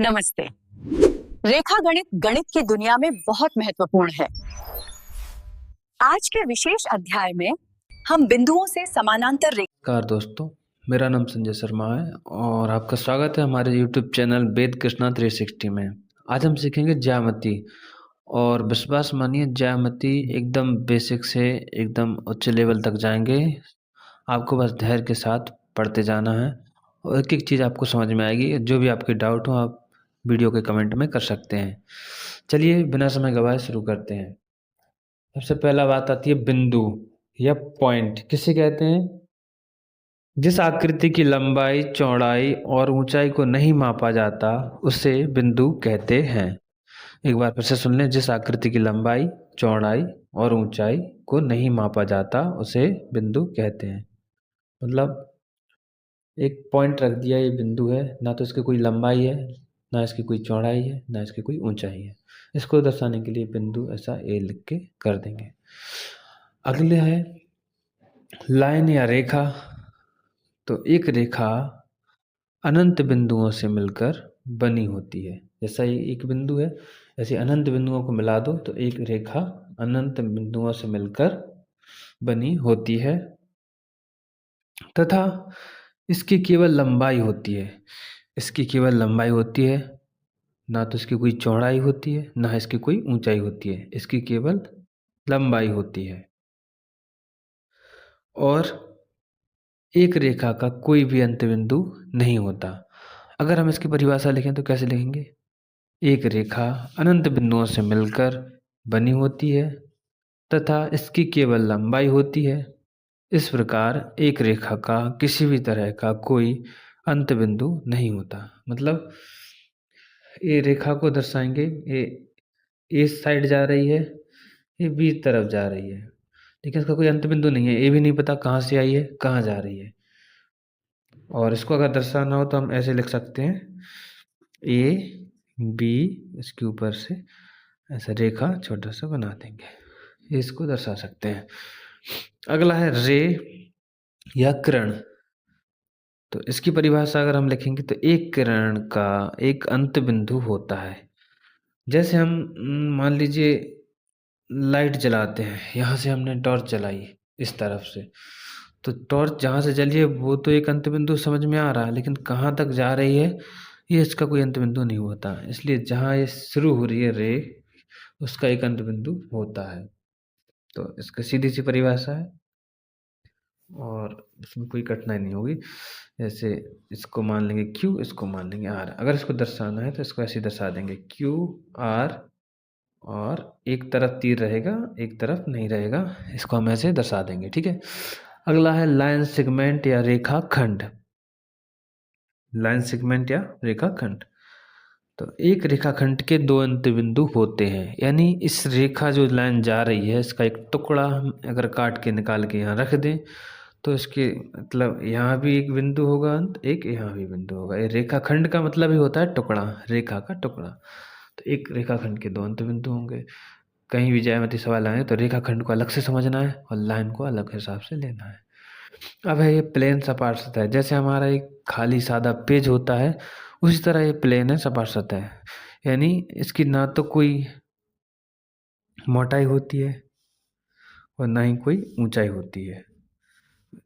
नमस्ते। रेखा गणित गणित की दुनिया में बहुत महत्वपूर्ण है। आज के विशेष अध्याय में हम बिंदुओं से समानांतर नमस्कार दोस्तों, मेरा नाम संजय शर्मा है और आपका स्वागत है हमारे YouTube चैनल वेद कृष्णा 360 में। आज हम सीखेंगे ज्यामिति और विश्वास मानिए ज्यामिति एकदम बेसिक से एकदम उच्च लेवल तक जाएंगे। आपको बस धैर्य के साथ पढ़ते जाना है और एक एक चीज़ आपको समझ में आएगी। जो भी आपके डाउट हो आप वीडियो के कमेंट में कर सकते हैं। चलिए बिना समय गवाए शुरू करते हैं। सबसे पहला बात आती है बिंदु या पॉइंट। किसे कहते हैं? जिस आकृति की लंबाई, चौड़ाई और ऊंचाई को नहीं मापा जाता उसे बिंदु कहते हैं। एक बार फिर से सुन लें। जिस आकृति की लंबाई, चौड़ाई और ऊंचाई को नहीं मापा जाता उसे बिंदु कहते हैं। मतलब एक पॉइंट रख दिया, ये बिंदु है, ना तो इसकी कोई लंबाई है, ना इसकी कोई चौड़ाई है, ना इसकी कोई ऊंचाई है। इसको दर्शाने के लिए बिंदु ऐसा ए लिख के कर देंगे। अगले है लाइन या रेखा। तो एक रेखा अनंत बिंदुओं से मिलकर बनी होती है। जैसा ये एक बिंदु है, ऐसे अनंत बिंदुओं को मिला दो तो एक रेखा अनंत बिंदुओं से मिलकर बनी होती है तथा इसकी केवल लंबाई होती है। इसकी केवल लंबाई होती है, ना तो इसकी कोई चौड़ाई होती है, ना इसकी कोई ऊंचाई होती है। इसकी केवल लंबाई होती है और एक रेखा का कोई भी अंत बिंदु नहीं होता। अगर हम इसकी परिभाषा लिखें तो कैसे लिखेंगे? एक रेखा अनंत बिंदुओं से मिलकर बनी होती है तथा इसकी केवल लंबाई होती है। इस प्रकार एक रेखा का किसी भी तरह का कोई अंत बिंदु नहीं होता। मतलब ये रेखा को दर्शाएंगे, ये इस साइड जा रही है, ये बी तरफ जा रही है, लेकिन इसका कोई अंत बिंदु नहीं है। ये भी नहीं पता कहाँ से आई है, कहाँ जा रही है। और इसको अगर दर्शाना हो तो हम ऐसे लिख सकते हैं, ए बी, इसके ऊपर से ऐसा रेखा छोटा सा बना देंगे। इसको दर्शा सकते हैं। अगला है रे या किरण। तो इसकी परिभाषा अगर हम लिखेंगे तो एक किरण का एक अंत बिंदु होता है। जैसे हम मान लीजिए लाइट जलाते हैं, यहाँ से हमने टॉर्च जलाई इस तरफ से, तो टॉर्च जहाँ से जली है वो तो एक अंत बिंदु समझ में आ रहा है, लेकिन कहाँ तक जा रही है ये इसका कोई अंत बिंदु नहीं होता। इसलिए जहाँ ये शुरू हो रही है रे, उसका एक अंत बिंदु होता है। तो इसका सीधी सी परिभाषा है और इसमें कोई कठिनाई नहीं होगी। जैसे इसको मान लेंगे क्यू, इसको मान लेंगे आर। अगर इसको दर्शाना है तो इसको ऐसे दर्शा देंगे क्यू आर, और एक तरफ तीर रहेगा एक तरफ नहीं रहेगा। इसको हम ऐसे दर्शा देंगे, ठीक है। अगला है लाइन सेगमेंट या रेखाखंड। लाइन सेगमेंट या रेखाखंड। तो एक रेखाखंड के दो अंत बिंदु होते हैं, यानी इस रेखा जो लाइन जा रही है इसका एक टुकड़ा हम अगर काट के निकाल के यहाँ रख दें तो इसके मतलब यहाँ भी एक बिंदु होगा अंत, एक यहाँ भी बिंदु होगा। ये रेखाखंड का मतलब ही होता है टुकड़ा, रेखा का टुकड़ा। तो एक रेखाखंड के दो अंत बिंदु होंगे। कहीं भी ज्यामिति सवाल आए तो रेखाखंड को अलग से समझना है और लाइन को अलग हिसाब से लेना है। अब है ये प्लेन सपाट सतह। जैसे हमारा एक खाली सादा पेज होता है उसी तरह ये प्लेन है, सपाट सतह। यानी इसकी ना तो कोई मोटाई होती है और ना ही कोई ऊंचाई होती है।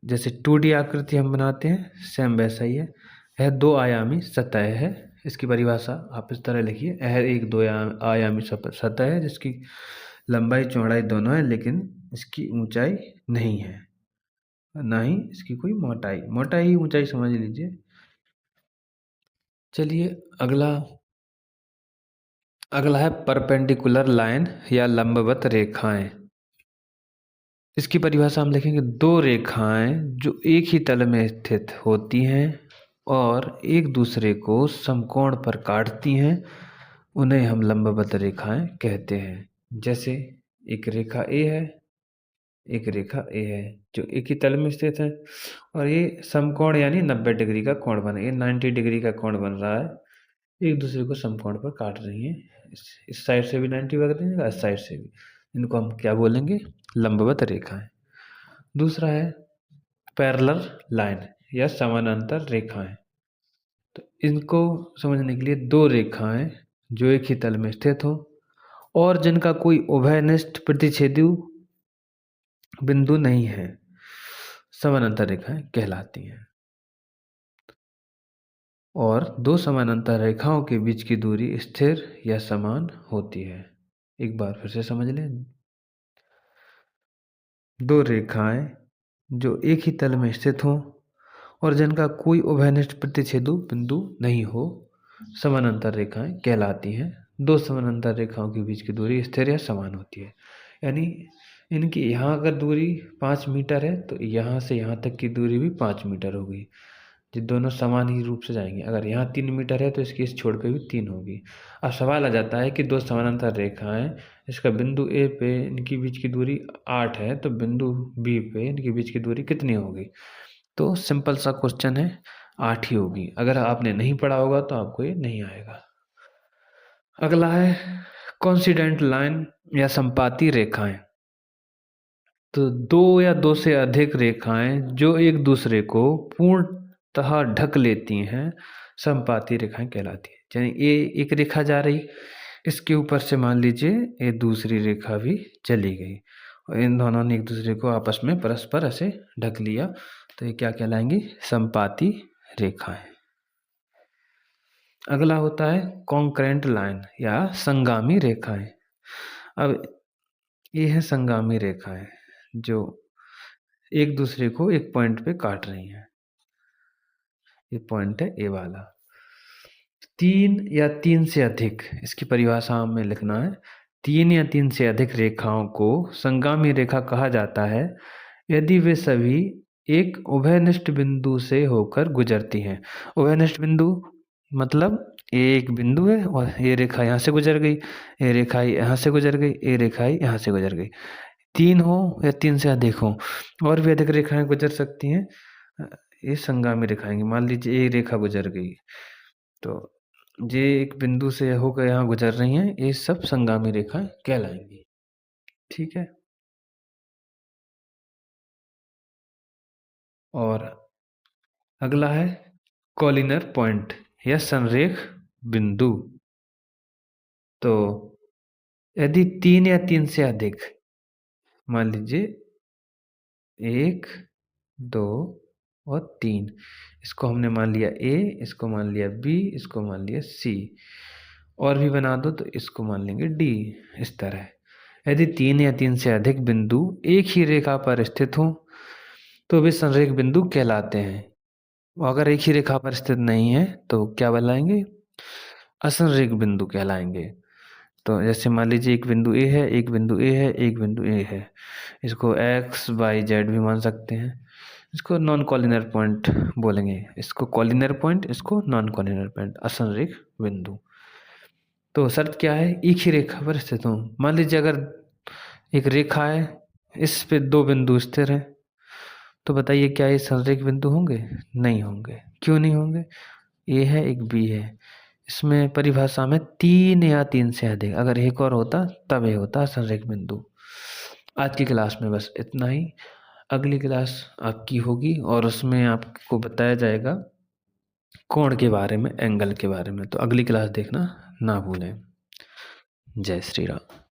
जैसे 2D आकृति हम बनाते हैं सेम वैसा ही है। यह दो आयामी सतह है। इसकी परिभाषा आप इस तरह लिखिए, यह एक दो आयामी सतह है जिसकी लंबाई चौड़ाई दोनों है, लेकिन इसकी ऊंचाई नहीं है, ना ही इसकी कोई मोटाई। मोटाई ही ऊंचाई समझ लीजिए। चलिए अगला है परपेंडिकुलर लाइन या लंबवत रेखाएं। इसकी परिभाषा हम लिखेंगे दो रेखाएं जो एक ही तल में स्थित होती हैं और एक दूसरे को समकोण पर काटती हैं, उन्हें हम लंबवत रेखाएं कहते हैं। जैसे एक रेखा ए है, एक रेखा ए है जो एक ही तल में स्थित है और ये समकोण यानी 90 डिग्री का कोण बन, ये 90 डिग्री का कोण बन रहा है, एक दूसरे को समकोण पर काट रही हैं। इस साइड से भी 90 बन रही है, इस साइड से भी। इनको हम क्या बोलेंगे? लंबवत रेखाएं। दूसरा है पैरेलल लाइन या समानांतर रेखाएं। तो इनको समझने के लिए दो रेखाएं जो एक ही तल में स्थित हो और जिनका कोई उभयनिष्ठ प्रतिच्छेदु बिंदु नहीं है, समानांतर रेखाएं कहलाती हैं। और दो समानांतर रेखाओं के बीच की दूरी स्थिर या समान होती है। एक बार फिर से समझ लें। दो रेखाएं जो एक ही तल में स्थित हों और जिनका कोई उभयनिष्ठ प्रतिच्छेदु बिंदु नहीं हो, समानांतर रेखाएं कहलाती हैं। दो समानांतर रेखाओं के बीच की दूरी स्थिर या समान होती है। यानी इनकी यहाँ अगर दूरी 5 मीटर है तो यहाँ से यहाँ तक की दूरी भी 5 मीटर होगी। ये दोनों समान ही रूप से जाएंगे। अगर यहाँ 3 मीटर है तो इसकी इस छोड़ के भी 3 होगी। अब सवाल आ जाता है कि दो समानांतर रेखाएं, इसका बिंदु ए पे इनकी बीच की दूरी 8 है तो बिंदु बी पे इनकी बीच की दूरी कितनी होगी? तो सिंपल सा क्वेश्चन है, 8 ही होगी। अगर आपने नहीं पढ़ा होगा तो आपको ये नहीं आएगा। अगला है कोइंसिडेंट लाइन या संपाती रेखाएं। तो दो या दो से अधिक रेखाएं जो एक दूसरे को पूर्णतः ढक लेती हैं, संपाती रेखाएं कहलाती हैं। यानी ये एक रेखा जा रही, इसके ऊपर से मान लीजिए ये दूसरी रेखा भी चली गई और इन दोनों ने एक दूसरे को आपस में परस्पर ऐसे ढक लिया, तो ये क्या कहलाएंगी? संपाती रेखाएं। अगला होता है कॉन्करेंट लाइन या संगामी रेखाएं। अब ये है संगामी रेखाएं जो एक दूसरे को एक पॉइंट पे काट रही हैं। ये पॉइंट है ए वाला। 3 या 3 से अधिक, इसकी परिभाषा में लिखना है, 3 या 3 से अधिक रेखाओं को संगामी रेखा कहा जाता है यदि वे सभी एक उभयनिष्ठ बिंदु से होकर गुजरती हैं। उभयनिष्ठ बिंदु मतलब एक बिंदु है और ये रेखा यहाँ से गुजर गई, ये रेखा यहाँ से गुजर गई, ये रेखा यहाँ से गुजर गई। 3 हो या 3 से अधिक हो और भी अधिक रेखाएं गुजर सकती हैं, ये संगामी रेखाएं। मान लीजिए ये रेखा गुजर गई तो ये एक बिंदु से होकर यहाँ गुजर रही हैं, ये सब संगामी रेखाएं कहलाएंगी। ठीक है। और अगला है कॉलिनर पॉइंट या संरेख बिंदु। तो यदि 3 या 3 से अधिक, मान लीजिए 1, 2 और 3, इसको हमने मान लिया ए, इसको मान लिया बी, इसको मान लिया सी, और भी बना दो तो इसको मान लेंगे डी। इस तरह यदि 3 या 3 से अधिक बिंदु एक ही रेखा पर स्थित हों तो वे संरेख बिंदु कहलाते हैं। अगर एक ही रेखा पर स्थित नहीं है तो क्या कहलाएंगे? असंरेख बिंदु कहलाएंगे। तो जैसे मान लीजिए एक बिंदु ए है, एक बिंदु ए है, एक बिंदु ए है, इसको एक्स वाई जेड भी मान सकते हैं। इसको नॉन कॉलिनर पॉइंट बोलेंगे, इसको कॉलिनर पॉइंट, इसको नॉन कॉलिनर पॉइंट, असंरेख बिंदु। तो शर्त क्या है? एक ही रेखा पर स्थित हो। मान लीजिए अगर एक रेखा है, इस पे दो बिंदु स्थिर हैं, तो बताइए क्या ये संरेख बिंदु होंगे? नहीं होंगे। क्यों नहीं होंगे? ए है, एक बी है, इसमें परिभाषा में 3 या 3 से अधिक, अगर एक और होता तब ये होता संरेख बिंदु। आज की क्लास में बस इतना ही। अगली क्लास आपकी होगी और उसमें आपको बताया जाएगा कोण के बारे में, एंगल के बारे में। तो अगली क्लास देखना ना भूलें। जय श्री राम।